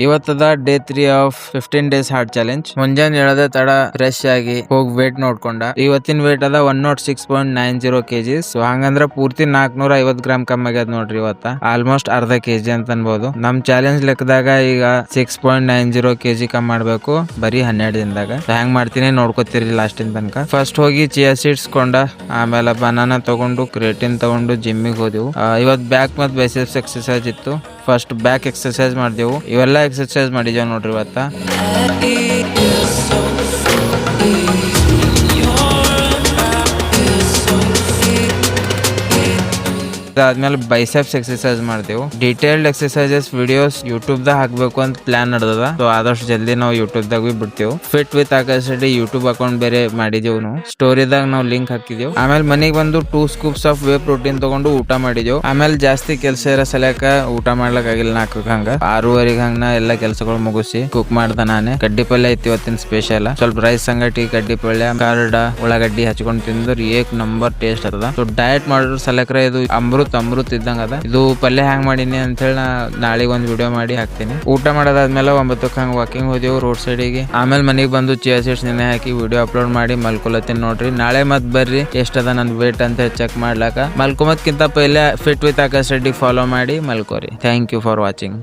ಇವತ್ತದ day 3 of 15 days heart challenge. ಮುಂಜಾನೆ ಹೇಳದ ತಡ ಫ್ರೆಶ್ ಆಗಿ ಹೋಗಿ ವೇಟ್ ನೋಡ್ಕೊಂಡ. ಇವತ್ತಿನ ವೇಟ್ ಅದ 106.90 kgs. ಸೊ ಹಂಗಂದ್ರ ಪೂರ್ತಿ 450 ಗ್ರಾಮ್ ಕಮ್ಮಿ ಆಗ್ಯದ ನೋಡ್ರಿ ಇವತ್ತ. ಆಲ್ಮೋಸ್ಟ್ ಅರ್ಧ ಕೆಜಿ ಅಂತ ಅನ್ಬೋದು. ನಮ್ ಚಾಲೆಂಜ್ ಲೆಕ್ಕದಾಗ ಈಗ 6.90 kg ಕಮ್ಮಿ ಮಾಡ್ಬೇಕು ಬರೀ 12 ದಿನದಾಗ. ಹೆಂಗ್ ಮಾಡ್ತೀನಿ ನೋಡ್ಕೋತೀರಿ ಲಾಸ್ಟಿನ ತನಕ. ಫಸ್ಟ್ ಹೋಗಿ ಚಿಯಾ ಸೀಡ್ಸ್ ಕೊಂಡ, ಆಮೇಲೆ ಬನಾನಾ ತಗೊಂಡು ಕ್ರೇಟಿನ್ ತಗೊಂಡು ಜಿಮ್ಮಿಗೆ ಹೋದೆವು. ಇವತ್ ಬ್ಯಾಕ್ ಮತ್ ಬೈಸೆಪ್ಸ್ ಎಕ್ಸರ್ಸೈಸ್ ಇತ್ತು. ಫಸ್ಟ್ ಬ್ಯಾಕ್ ಎಕ್ಸರ್ಸೈಸ್ ಮಾಡಿದೆವು. ಇವೆಲ್ಲ ಎಕ್ಸರ್ಸೈಸ್ ಮಾಡಿದೆವು ನೋಡ್ರಿ ಇವತ್ತ. ಅದಾದ್ಮೇಲೆ ಬೈಸೆಪ್ಸ್ ಎಕ್ಸರ್ಸೈಸ್ ಮಾಡ್ದೆವು. ಡೀಟೇಲ್ಡ್ ಎಕ್ಸರ್ಸೈಸಸ್ ವಿಡಿಯೋಸ್ ಯೂಟ್ಯೂಬ್ ದಾಗ ಹಾಕ್ಬೇಕು ಅಂತ ಪ್ಲಾನ್ ನಡೆದದ. ಸೊ ಆದಷ್ಟು ಜಲ್ದಿ ನಾವು ಯೂಟ್ಯೂಬ್ ದಾಗ ಬಿಡ್ತೇವೆ. Fit with Akash Reddy YouTube account ಬೇರೆ ಮಾಡಿದೆವು. ನಾವು ಸ್ಟೋರಿದಾಗ ನಾವು ಲಿಂಕ್ ಹಾಕಿದೆವು. ಆಮೇಲೆ ಮನೆಗೆ ಬಂದು 2 ಸ್ಕೂಪ್ಸ್ ಆಫ್ ವೇ ಪ್ರೋಟೀನ್ ತಗೊಂಡು ಊಟ ಮಾಡಿದೆವು. ಆಮೇಲೆ ಜಾಸ್ತಿ ಕೆಲಸ ಇರೋ ಸಲಕ ಊಟ ಮಾಡ್ಲಕ್ ಆಗಿಲ್ಲ. 4 ಹಂಗ 6:30 ಹಂಗ ಎಲ್ಲ ಕೆಲಸಗಳು ಮುಗಿಸಿ ಕುಕ್ ಮಾಡ್ದ ನಾನೇ. ಕಡ್ಡಿ ಪಲ್ಯ ಐತಿ ಇವತ್ತಿನ ಸ್ಪೆಷಲ್. ಸ್ವಲ್ಪ ರೈಸ್ ಸಂಗಟಿ ಕಡ್ಡಿ ಪಲ್ಯ ಕಾರ್ಡ ಉಳ್ಳಾಗಡ್ಡಿ ಹಚ್ಕೊಂಡು ತಿಂದ್ರೆ ಏಕ್ ನಂಬರ್ ಟೇಸ್ಟ್ ಅದ. ಸೊ ಡಯಟ್ ಮಾಡೋದ್ರ ಸಲಕ್ರ ಇದು ಅಮೃತ್ ಇದ್ದಂಗ ಅದ. ಇದು ಪಲ್ಯ ಹ್ಯಾಂಗ್ ಮಾಡೀನಿ ಅಂತ ಹೇಳಿ ನಾಳೆ ಒಂದ್ ವಿಡಿಯೋ ಮಾಡಿ ಹಾಕ್ತೀನಿ. ಊಟ ಮಾಡೋದಾದ್ಮೇಲೆ 9 ಹಂಗ ವಾಕಿಂಗ್ ಹೋದೆವು ರೋಡ್ ಸೈಡಿಗೆ. ಆಮೇಲೆ ಮನೆಗೆ ಬಂದು ಚಿಯಾ ಸೀಡ್ಸ್ ನೆನೆ ಹಾಕಿ ವಿಡಿಯೋ ಅಪ್ಲೋಡ್ ಮಾಡಿ ಮಲ್ಕೊಲತ್ತೀನಿ ನೋಡ್ರಿ. ನಾಳೆ ಮತ್ ಬರ್ರಿ ಎಷ್ಟದ ನನ್ ವೇಟ್ ಅಂತ ಚೆಕ್ ಮಾಡ್ಲಾಕ. ಮಲ್ಕೊಮತ್ಕಿಂತ ಪೈಲೆ fit with Akash Reddy follow ಮಾಡಿ ಮಲ್ಕೋರಿ. Thank you for watching.